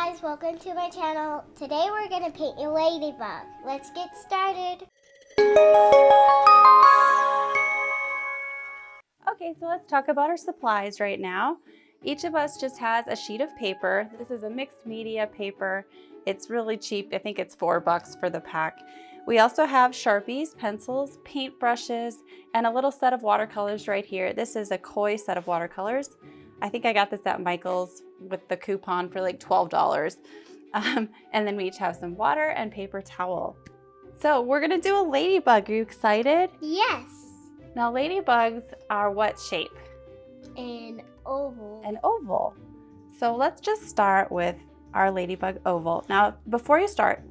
guys, welcome to my channel. Today we're going to paint a ladybug. Let's get started. Okay, so let's talk about our supplies right now. Each of us just has a sheet of paper. This is a mixed media paper. It's really cheap. I think it's $4 for the pack. We also have Sharpies, pencils, paint brushes, and a little set of watercolors right here. This is a koi set of watercolors. I think I got this at Michael's with the coupon for like $12. And then we each have some water and paper towel. So we're gonna do a ladybug. Are you excited? Yes. Now ladybugs are what shape? An oval. An oval. So let's just start with our ladybug oval. Now before you start,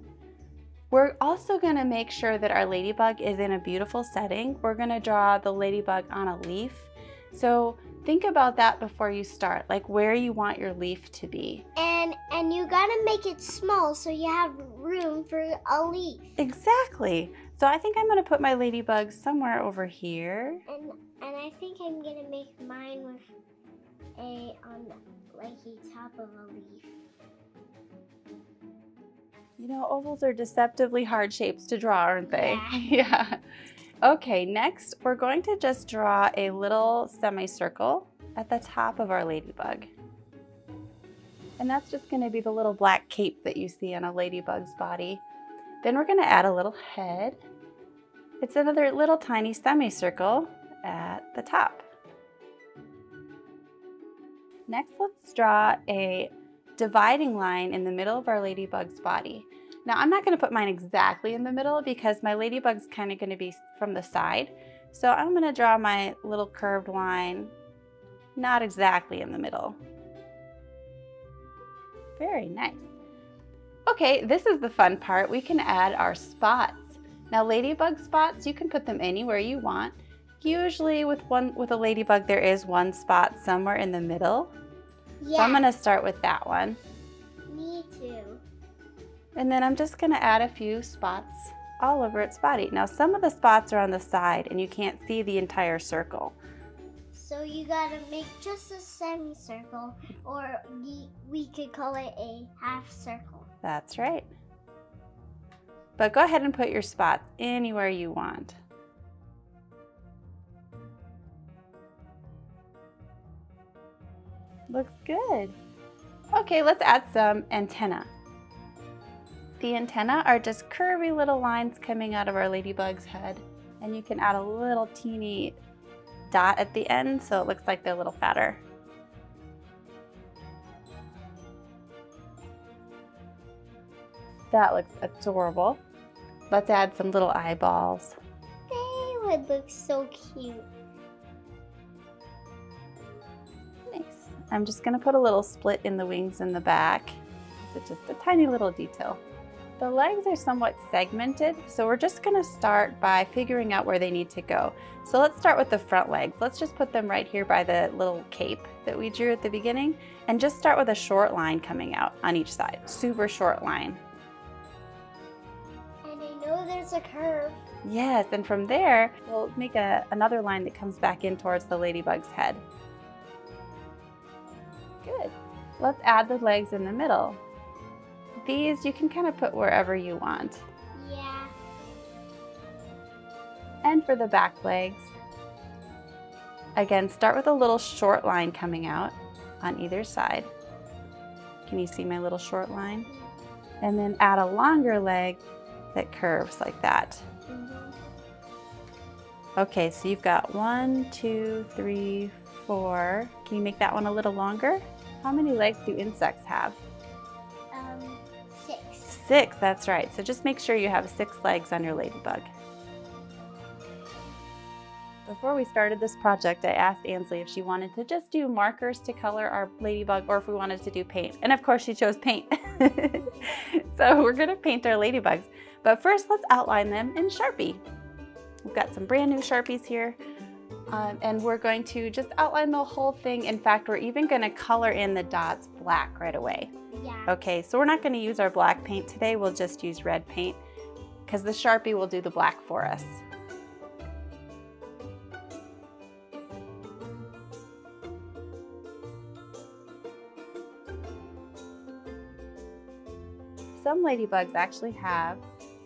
we're also gonna make sure that our ladybug is in a beautiful setting. We're gonna draw the ladybug on a leaf. So think about that before you start, like where you want your leaf to be. And you gotta make it small so you have room for a leaf. Exactly. So I think I'm gonna put my ladybug somewhere over here. And I think I'm gonna make mine with on like the top of a leaf. You know, ovals are deceptively hard shapes to draw, aren't they? Yeah. Yeah. Okay, next we're going to just draw a little semicircle at the top of our ladybug. And that's just going to be the little black cape that you see on a ladybug's body. Then we're going to add a little head. It's another little tiny semicircle at the top. Next, let's draw a dividing line in the middle of our ladybug's body. Now I'm not going to put mine exactly in the middle because my ladybug's kind of going to be from the side. So I'm going to draw my little curved line not exactly in the middle. Very nice. Okay, this is the fun part. We can add our spots. Now ladybug spots, you can put them anywhere you want. Usually with a ladybug there is one spot somewhere in the middle. Yeah. So I'm going to start with that one. Me too. And then I'm just going to add a few spots all over its body. Now some of the spots are on the side and you can't see the entire circle. So you gotta make just a semicircle, or we could call it a half circle. That's right. But go ahead and put your spots anywhere you want. Looks good. Okay, let's add some antenna. The antenna are just curvy little lines coming out of our ladybug's head. And you can add a little teeny dot at the end so it looks like they're a little fatter. That looks adorable. Let's add some little eyeballs. They would look so cute. Nice. I'm just gonna put a little split in the wings in the back. It's just a tiny little detail. The legs are somewhat segmented, so we're just gonna start by figuring out where they need to go. So let's start with the front legs. Let's just put them right here by the little cape that we drew at the beginning, and just start with a short line coming out on each side. Super short line. And I know there's a curve. Yes, and from there, we'll make another line that comes back in towards the ladybug's head. Good. Let's add the legs in the middle. These you can kind of put wherever you want. Yeah. And for the back legs, again, start with a little short line coming out on either side. Can you see my little short line? And then add a longer leg that curves like that. Okay, so you've got 1, 2, 3, 4. Can you make that one a little longer? How many legs do insects have? 6. 6, that's right. So just make sure you have 6 legs on your ladybug. Before we started this project, I asked Ansley if she wanted to just do markers to color our ladybug or if we wanted to do paint. And of course she chose paint. So we're gonna paint our ladybugs. But first let's outline them in Sharpie. We've got some brand new Sharpies here. And we're going to just outline the whole thing. In fact, we're even gonna color in the dots black right away. Yeah. Okay, so we're not gonna use our black paint today. We'll just use red paint because the Sharpie will do the black for us. some ladybugs actually have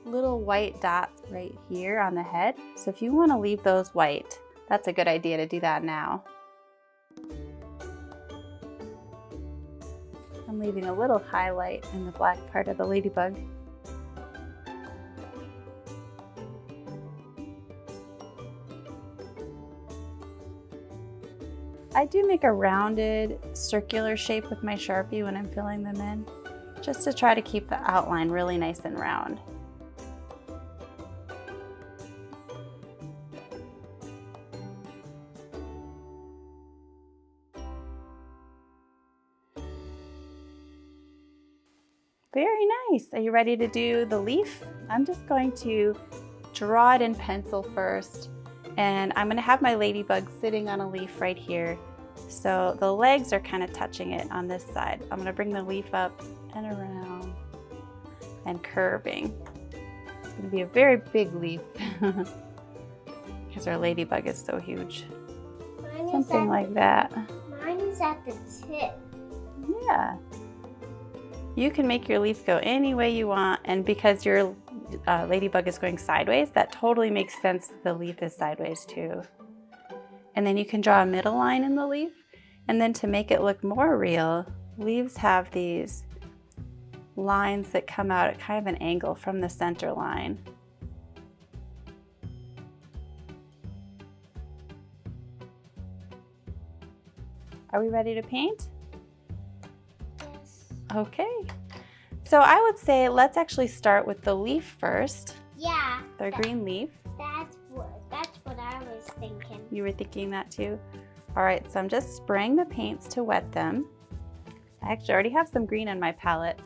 little white dots right here on the head. So if you want to leave those white, that's a good idea to do that now. I'm leaving a little highlight in the black part of the ladybug. I do make a rounded circular shape with my Sharpie when I'm filling them in, just to try to keep the outline really nice and round. Very nice. Are you ready to do the leaf? I'm just going to draw it in pencil first, and I'm going to have my ladybug sitting on a leaf right here. So the legs are kind of touching it on this side. I'm going to bring the leaf up and around and curving. It's going to be a very big leaf because our ladybug is so huge. Something like that. Mine is at the tip. Yeah. You can make your leaf go any way you want, and because your ladybug is going sideways, that totally makes sense that the leaf is sideways too. And then you can draw a middle line in the leaf, and then to make it look more real, leaves have these lines that come out at kind of an angle from the center line. Are we ready to paint? Okay, so I would say let's actually start with the leaf first. Yeah. The green leaf. That's what I was thinking. You were thinking that too? All right, so I'm just spraying the paints to wet them. I actually already have some green on my palette,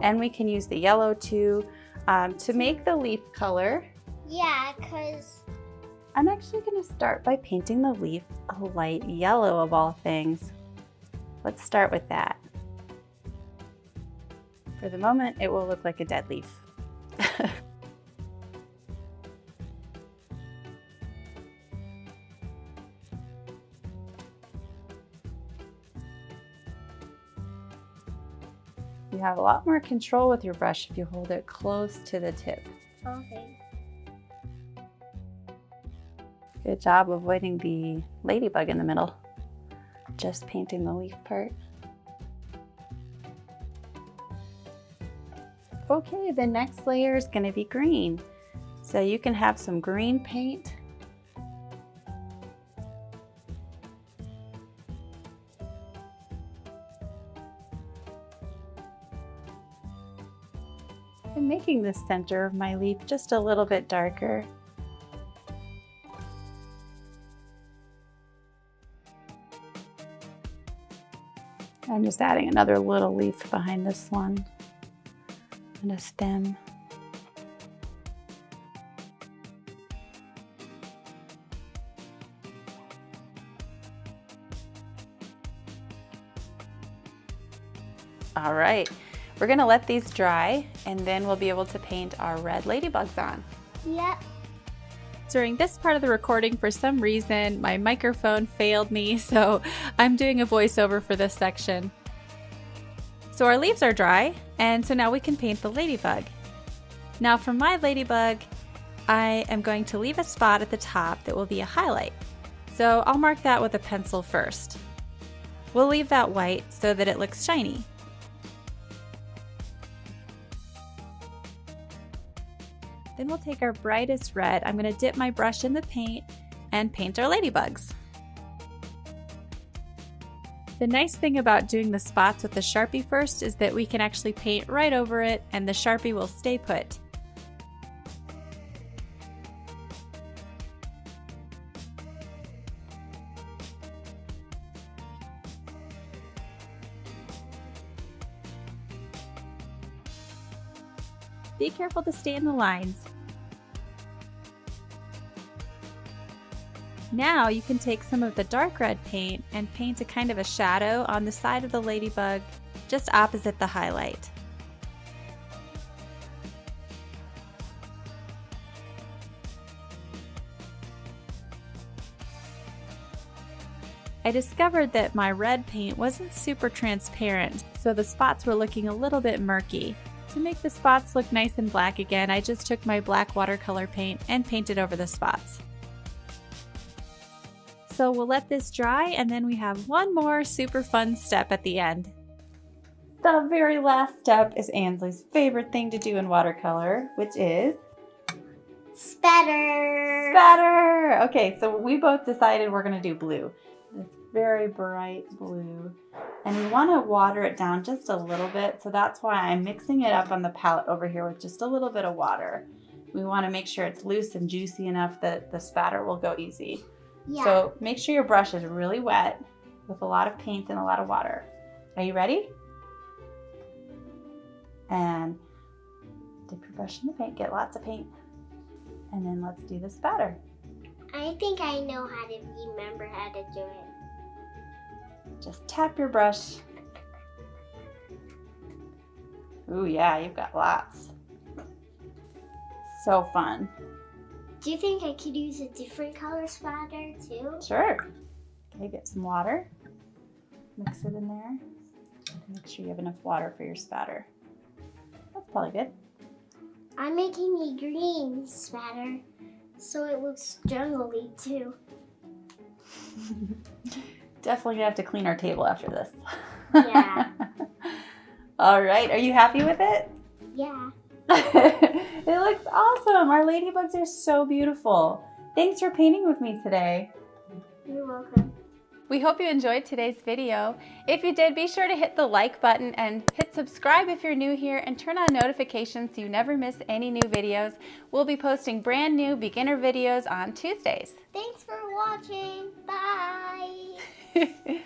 and we can use the yellow too to make the leaf color. Yeah, because I'm actually gonna start by painting the leaf a light yellow of all things. Let's start with that. For the moment, it will look like a dead leaf. You have a lot more control with your brush if you hold it close to the tip. okay. Good job avoiding the ladybug in the middle. Just painting the leaf part. Okay, the next layer is going to be green. So you can have some green paint. I'm making the center of my leaf just a little bit darker. I'm just adding another little leaf behind this one. And a stem. All right, we're gonna let these dry, and then we'll be able to paint our red ladybugs on. Yep. During this part of the recording, for some reason, my microphone failed me, so I'm doing a voiceover for this section. So our leaves are dry, and so now we can paint the ladybug. Now for my ladybug, I am going to leave a spot at the top that will be a highlight. So I'll mark that with a pencil first. We'll leave that white so that it looks shiny. Then we'll take our brightest red. I'm going to dip my brush in the paint and paint our ladybugs. The nice thing about doing the spots with the Sharpie first is that we can actually paint right over it and the Sharpie will stay put. Be careful to stay in the lines. Now you can take some of the dark red paint and paint a kind of a shadow on the side of the ladybug, just opposite the highlight. I discovered that my red paint wasn't super transparent, so the spots were looking a little bit murky. To make the spots look nice and black again, I just took my black watercolor paint and painted over the spots. So we'll let this dry, and then we have one more super fun step at the end. The very last step is Ansley's favorite thing to do in watercolor, which is Spatter. spatter. Okay, so we both decided we're gonna do blue. It's very bright blue. And we wanna water it down just a little bit, so that's why I'm mixing it up on the palette over here with just a little bit of water. We wanna make sure it's loose and juicy enough that the spatter will go easy. Yeah. So make sure your brush is really wet with a lot of paint and a lot of water. Are you ready? And dip your brush in the paint, get lots of paint. And then let's do the spatter. I think I know how to remember how to do it. Just tap your brush. Ooh, yeah, you've got lots. So fun. Do you think I could use a different color spatter too? Sure. Okay, get some water. Mix it in there. Make sure you have enough water for your spatter. That's probably good. I'm making a green spatter, so it looks jungly too. Definitely gonna have to clean our table after this. Yeah. All right, are you happy with it? Yeah. It looks awesome. Our ladybugs are so beautiful. Thanks for painting with me today. You're welcome. We hope you enjoyed today's video. If you did, be sure to hit the like button and hit subscribe if you're new here, and turn on notifications so you never miss any new videos. We'll be posting brand new beginner videos on Tuesdays. Thanks for watching. Bye.